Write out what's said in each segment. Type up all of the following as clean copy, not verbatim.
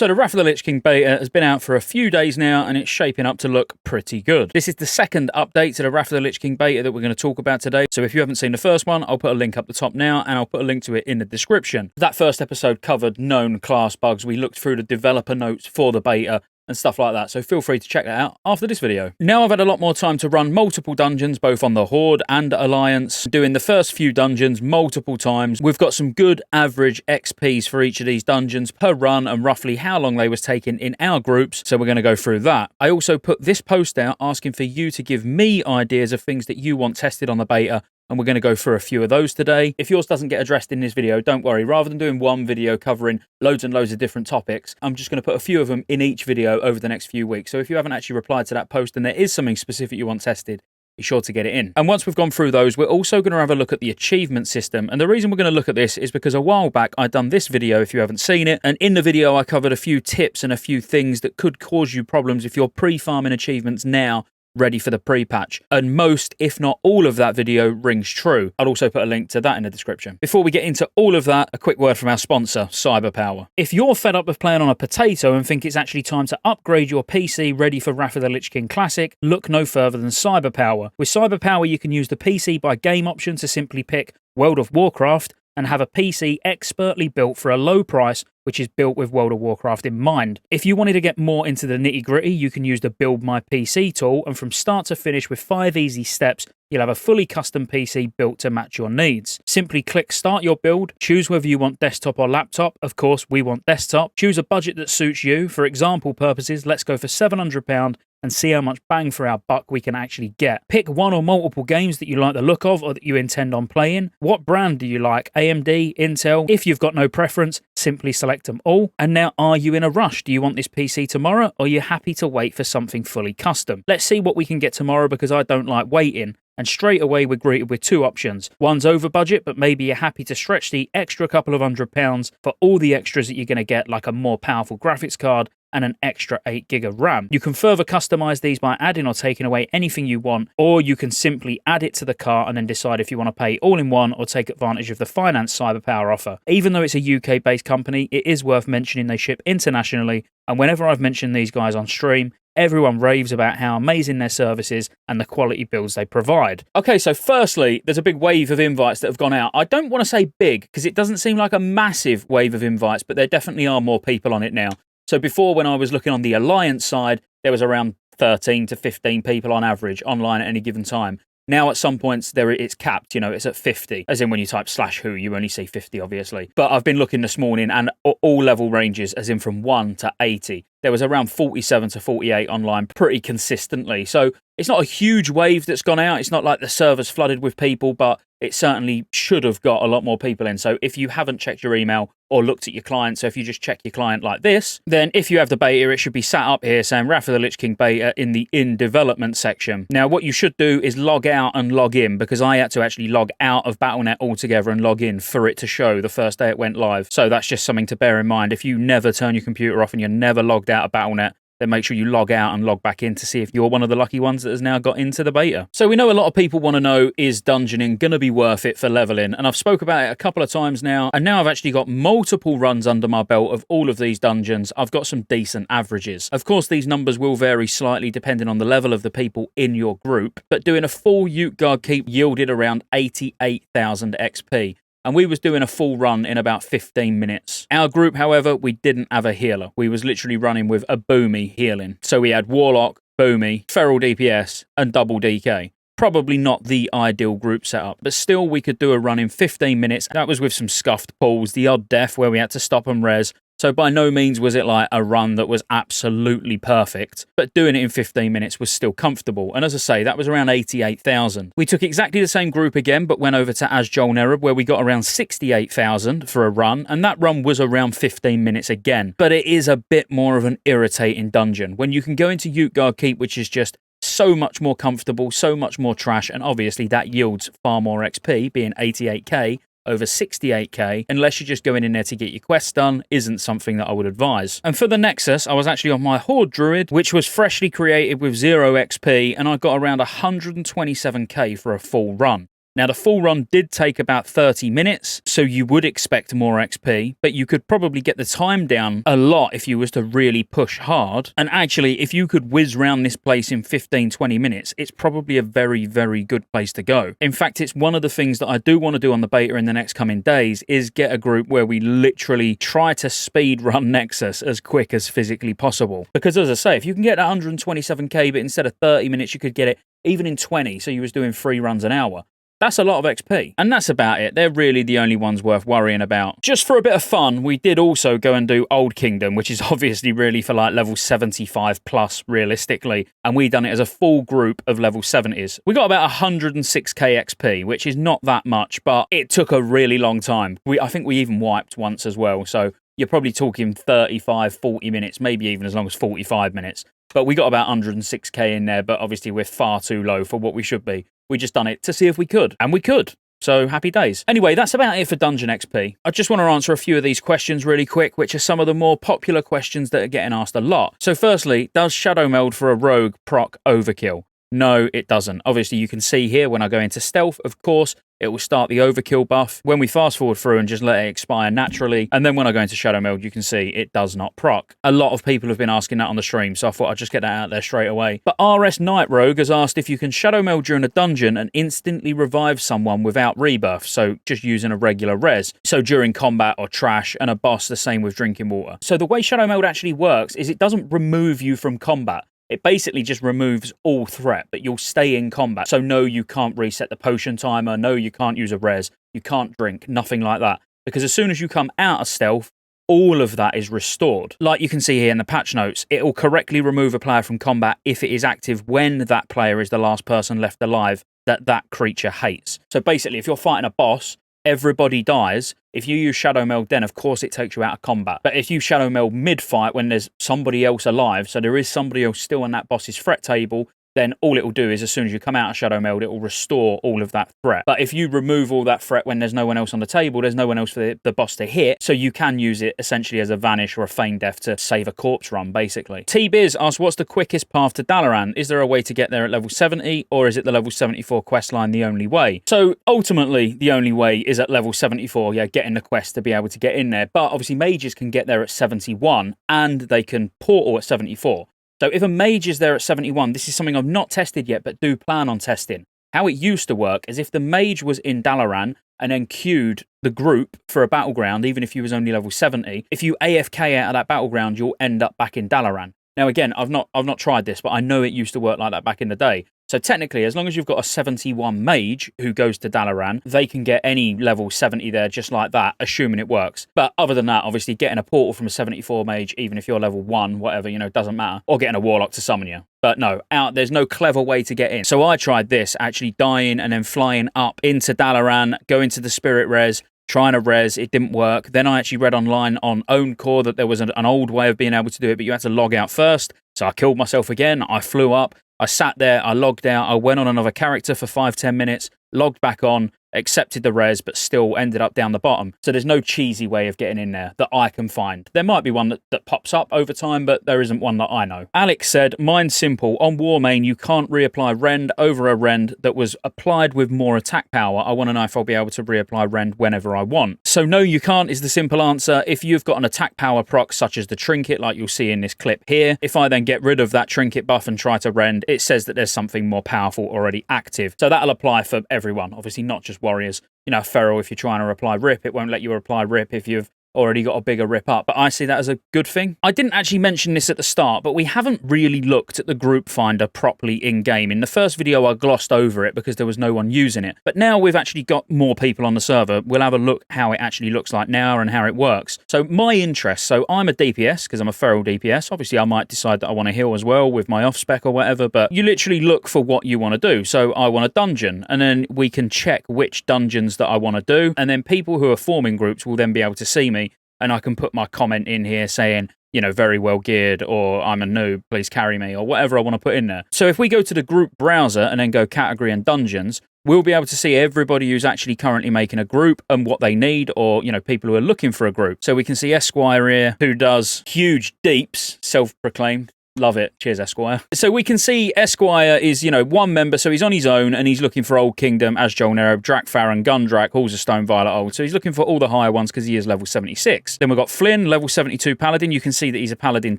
So the Wrath of the Lich King beta has been out for a few days now, and it's shaping up to look pretty good. This is the second update to the Wrath of the Lich King beta that we're going to talk about today. So if you haven't seen the first one, I'll put a link up the top now, and I'll put a link to it in the description. That first episode covered known class bugs. We looked through the developer notes for the beta and stuff like that, so feel free to check that out after this video. Now I've had a lot more time to run multiple dungeons, both on the Horde and Alliance, doing the first few dungeons multiple times. We've got some good average XPs for each of these dungeons per run and roughly how long they was taking in our groups, so we're going to go through that. I also put this post out asking for you to give me ideas of things that you want tested on the beta, and we're going to go through a few of those today. If yours doesn't get addressed in this video, don't worry. Rather than doing one video covering loads and loads of different topics, I'm just going to put a few of them in each video over the next few weeks. So if you haven't actually replied to that post and there is something specific you want tested, be sure to get it in. And once we've gone through those, we're also going to have a look at the achievement system. And the reason we're going to look at this is because a while back I'd done this video, if you haven't seen it, and in the video I covered a few tips and a few things that could cause you problems if you're pre-farming achievements now, ready for the pre-patch, and most, if not all of that video rings true. I'll also put a link to that in the description. Before we get into all of that, a quick word from our sponsor, Cyberpower. If you're fed up with playing on a potato and think it's actually time to upgrade your PC ready for Wrath of the Lich King Classic, look no further than Cyberpower. With Cyberpower you can use the PC by game option to simply pick World of Warcraft and have a PC expertly built for a low price, which is built with World of Warcraft in mind. If you wanted to get more into the nitty-gritty, you can use the Build My PC tool, and from start to finish with 5 easy steps, you'll have a fully custom PC built to match your needs. Simply click Start Your Build, choose whether you want desktop or laptop. Of course, we want desktop. Choose a budget that suits you. For example purposes, let's go for £700 and see how much bang for our buck we can actually get. Pick one or multiple games that you like the look of or that you intend on playing. What brand do you like? AMD, Intel? If you've got no preference, simply select them all. And now, are you in a rush? Do you want this PC tomorrow, or are you happy to wait for something fully custom? Let's see what we can get tomorrow, because I don't like waiting. And straight away we're greeted with two options. One's over budget, but maybe you're happy to stretch the extra couple of £100 for all the extras that you're going to get, like a more powerful graphics card and an extra 8GB of RAM. You can further customize these by adding or taking away anything you want, or you can simply add it to the cart and then decide if you want to pay all in one or take advantage of the finance Cyberpower offer. Even though it's a UK-based company, it is worth mentioning they ship internationally, and whenever I've mentioned these guys on stream, everyone raves about how amazing their service is and the quality builds they provide. Okay, so firstly, there's a big wave of invites that have gone out. I don't want to say big, because it doesn't seem like a massive wave of invites, but there definitely are more people on it now. So before, when I was looking on the Alliance side, there was around 13 to 15 people on average online at any given time. Now at some points it's capped, you know, it's at 50. As in when you type /who, you only see 50, obviously. But I've been looking this morning, and all level ranges, as in from 1 to 80. There was around 47 to 48 online pretty consistently. So it's not a huge wave that's gone out. It's not like the server's flooded with people, but it certainly should have got a lot more people in. So if you haven't checked your email or looked at your client, so if you just check your client like this, then if you have the beta, it should be sat up here saying Wrath of the Lich King beta in the in development section. Now, what you should do is log out and log in, because I had to actually log out of Battlenet altogether and log in for it to show the first day it went live. So that's just something to bear in mind. If you never turn your computer off and you're never logged out of Battlenet, then make sure you log out and log back in to see if you're one of the lucky ones that has now got into the beta. So we know a lot of people want to know, is dungeoning going to be worth it for leveling? And I've spoke about it a couple of times now, and now I've actually got multiple runs under my belt of all of these dungeons. I've got some decent averages. Of course, these numbers will vary slightly depending on the level of the people in your group, but doing a full Utgard keep yielded around 88,000 XP. And we was doing a full run in about 15 minutes. Our group, however, we didn't have a healer. We was literally running with a boomy healing. So we had Warlock, boomy, feral DPS, and double DK. Probably not the ideal group setup, but still we could do a run in 15 minutes. That was with some scuffed pulls, the odd death where we had to stop and res. So by no means was it like a run that was absolutely perfect, but doing it in 15 minutes was still comfortable. And as I say, that was around 88,000. We took exactly the same group again, but went over to Azjol where we got around 68,000 for a run, and that run was around 15 minutes again. But it is a bit more of an irritating dungeon. When you can go into Utgard Keep, which is just so much more comfortable, so much more trash, and obviously that yields far more XP, being 88k, over 68k, unless you're just going in there to get your quests done, isn't something that I would advise. And for the Nexus, I was actually on my Horde Druid, which was freshly created with 0 XP, and I got around 127k for a full run. Now, the full run did take about 30 minutes, so you would expect more XP, but you could probably get the time down a lot if you was to really push hard. And actually, if you could whiz round this place in 15-20 minutes, it's probably a very, very good place to go. In fact, it's one of the things that I do want to do on the beta in the next coming days is get a group where we literally try to speed run Nexus as quick as physically possible. Because as I say, if you can get that 127k, but instead of 30 minutes, you could get it even in 20, so you was doing 3 runs an hour. That's a lot of XP. And that's about it. They're really the only ones worth worrying about. Just for a bit of fun, we did also go and do Old Kingdom, which is obviously really for like level 75 plus realistically. And we done it as a full group of level 70s. We got about 106k XP, which is not that much, but it took a really long time. I think we even wiped once as well. So you're probably talking 35, 40 minutes, maybe even as long as 45 minutes. But we got about 106k in there, but obviously we're far too low for what we should be. We just done it to see if we could, and we could. So happy days. Anyway, that's about it for Dungeon XP. I just want to answer a few of these questions really quick, which are some of the more popular questions that are getting asked a lot. So firstly, does Shadow Meld for a rogue proc overkill? No, it doesn't. Obviously, you can see here when I go into stealth, of course, it will start the overkill buff. When we fast forward through and just let it expire naturally, and then when I go into Shadow Meld, you can see it does not proc. A lot of people have been asking that on the stream, so I thought I'd just get that out there straight away. But RS Night Rogue has asked if you can Shadow Meld during a dungeon and instantly revive someone without rebirth, so just using a regular res. So during combat or trash, and a boss the same with drinking water. So the way Shadow Meld actually works is it doesn't remove you from combat. It basically just removes all threat, but you'll stay in combat. So no, you can't reset the potion timer. No, you can't use a res. You can't drink, nothing like that. Because as soon as you come out of stealth, all of that is restored. Like you can see here in the patch notes, it will correctly remove a player from combat if it is active when that player is the last person left alive that creature hates. So basically, if you're fighting a boss, everybody dies. If you use Shadow Meld, then of course it takes you out of combat. But if you Shadow Meld mid-fight when there's somebody else alive, so there is somebody else still on that boss's threat table, then all it will do is as soon as you come out of Shadow Meld, it will restore all of that threat. But if you remove all that threat when there's no one else on the table, there's no one else for the boss to hit, so you can use it essentially as a vanish or a feign death to save a corpse run, basically. T-Biz asks, what's the quickest path to Dalaran? Is there a way to get there at level 70, or is it the level 74 quest line the only way? So ultimately, the only way is at level 74, yeah, getting the quest to be able to get in there. But obviously, mages can get there at 71, and they can portal at 74. So if a mage is there at 71, this is something I've not tested yet, but do plan on testing. How it used to work is if the mage was in Dalaran and then queued the group for a battleground, even if you was only level 70, if you AFK out of that battleground, you'll end up back in Dalaran. Now again, I've not tried this, but I know it used to work like that back in the day. So technically, as long as you've got a 71 mage who goes to Dalaran, they can get any level 70 there just like that, assuming it works. But other than that, obviously getting a portal from a 74 mage, even if you're level 1, whatever, doesn't matter. Or getting a warlock to summon you. But no, there's no clever way to get in. So I tried this, actually dying and then flying up into Dalaran, going to the spirit res, trying to res, it didn't work. Then I actually read online on Own Core that there was an old way of being able to do it, but you had to log out first. So I killed myself again. I flew up. I sat there. I logged out. I went on another character for 5-10 minutes, logged back on, accepted the res, but still ended up down the bottom. So there's no cheesy way of getting in there that I can find. There might be one that pops up over time, but there isn't one that I know. Alex said, mine's simple. On Warmane, you can't reapply Rend over a Rend that was applied with more attack power. I want to know if I'll be able to reapply Rend whenever I want. So no, you can't is the simple answer. If you've got an attack power proc, such as the Trinket, like you'll see in this clip here, if I then get rid of that Trinket buff and try to Rend, it says that there's something more powerful already active. So that'll apply for everyone, obviously not just warriors. Feral, if you're trying to reply rip, it won't let you reply rip if you've already got a bigger rip up, but I see that as a good thing. I didn't actually mention this at the start, but we haven't really looked at the group finder properly in-game. In the first video, I glossed over it because there was no one using it, but now we've actually got more people on the server. We'll have a look how it actually looks like now and how it works. So my interest, so I'm a DPS because I'm a feral DPS. Obviously, I might decide that I want to heal as well with my off-spec or whatever, but you literally look for what you want to do. So I want a dungeon, and then we can check which dungeons that I want to do, and then people who are forming groups will then be able to see me, and I can put my comment in here saying, very well geared, or I'm a noob, please carry me, or whatever I want to put in there. So if we go to the group browser and then go category and dungeons, we'll be able to see everybody who's actually currently making a group and what they need, or, people who are looking for a group. So we can see Esquire here, who does huge deeps, self-proclaimed. Love it. Cheers, Esquire. So we can see Esquire is, you know, one member, so he's on his own, and he's looking for Old Kingdom, as Jolnero, Drakfaran, Gundrak, Halls of Stone, Violet Old. So he's looking for all the higher ones because he is level 76. Then we've got Flynn, level 72 Paladin. You can see that he's a Paladin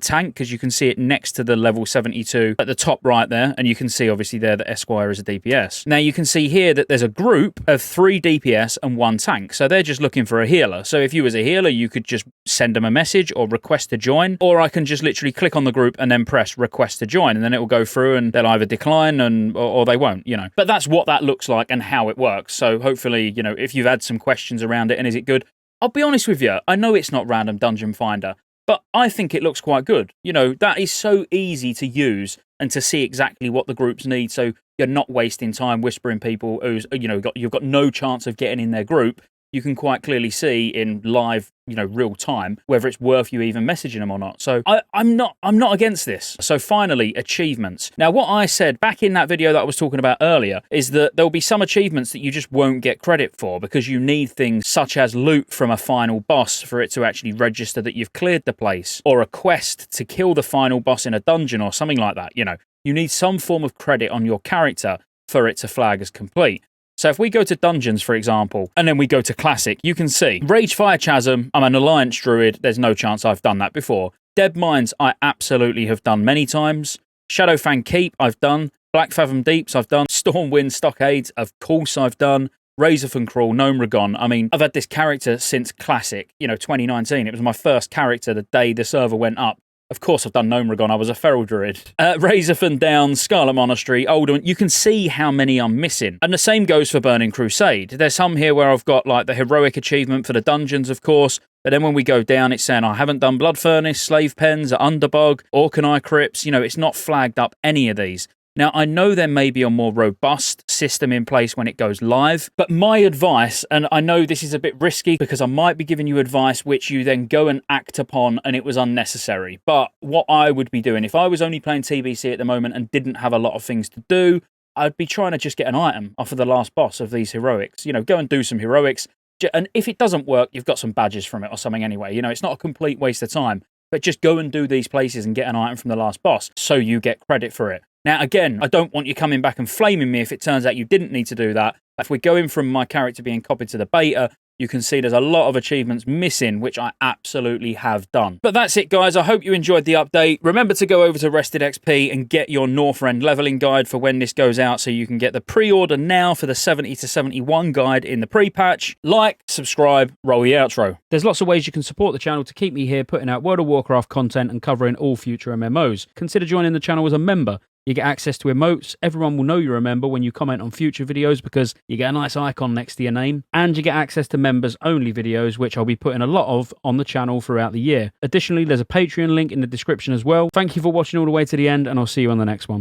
tank because you can see it next to the level 72 at the top right there, and you can see obviously there that Esquire is a DPS. Now you can see here that there's a group of 3 DPS and 1 tank, so they're just looking for a healer. So if you was a healer, you could just send them a message or request to join, or I can just literally click on the group and then press request to join, and then it will go through and they'll either decline or they won't, you know. But that's what that looks like and how it works. So hopefully, you know, if you've had some questions around it and is it good, I'll be honest with you, I know it's not random dungeon finder, but I think it looks quite good. You know, that is so easy to use and to see exactly what the groups need, so you're not wasting time whispering people who's, you know, you've got no chance of getting in their group. You can quite clearly see in live, you know, real time, whether it's worth you even messaging them or not. So I'm not against this. So finally, achievements. Now, what I said back in that video that I was talking about earlier is that there'll be some achievements that you just won't get credit for because you need things such as loot from a final boss for it to actually register that you've cleared the place, or a quest to kill the final boss in a dungeon or something like that. You know, you need some form of credit on your character for it to flag as complete. So if we go to Dungeons, for example, and then we go to Classic, you can see Rage Fire Chasm, I'm an Alliance Druid, there's no chance I've done that before. Dead Mines, I absolutely have done many times. Shadowfang Keep, I've done. Black Fathom Deeps, I've done. Stormwind Stockades, of course I've done. Razorfen Crawl, Gnome Ragon. I mean, I've had this character since Classic, you know, 2019. It was my first character the day the server went up. Of course, I've done Gnome Ragon. I was a Feral Druid. Razorfen Downs, Scarlet Monastery, Oldham. You can see how many I'm missing. And the same goes for Burning Crusade. There's some here where I've got like the heroic achievement for the dungeons, of course. But then when we go down, it's saying I haven't done Blood Furnace, Slave Pens, Underbog, Orkanai Crypts. You know, it's not flagged up any of these. Now, I know there may be a more robust system in place when it goes live, but my advice, and I know this is a bit risky because I might be giving you advice which you then go and act upon and it was unnecessary, but what I would be doing, if I was only playing TBC at the moment and didn't have a lot of things to do, I'd be trying to just get an item off of the last boss of these heroics. You know, go and do some heroics, and if it doesn't work, you've got some badges from it or something anyway. You know, it's not a complete waste of time, but just go and do these places and get an item from the last boss so you get credit for it. Now, again, I don't want you coming back and flaming me if it turns out you didn't need to do that. If we're going from my character being copied to the beta, you can see there's a lot of achievements missing, which I absolutely have done. But that's it, guys. I hope you enjoyed the update. Remember to go over to Rested XP and get your Northrend leveling guide for when this goes out, so you can get the pre-order now for the 70 to 71 guide in the pre-patch. Like, subscribe, roll the outro. There's lots of ways you can support the channel to keep me here putting out World of Warcraft content and covering all future MMOs. Consider joining the channel as a member. You get access to emotes, everyone will know you're a member when you comment on future videos because you get a nice icon next to your name, and you get access to members-only videos, which I'll be putting a lot of on the channel throughout the year. Additionally, there's a Patreon link in the description as well. Thank you for watching all the way to the end, and I'll see you on the next one.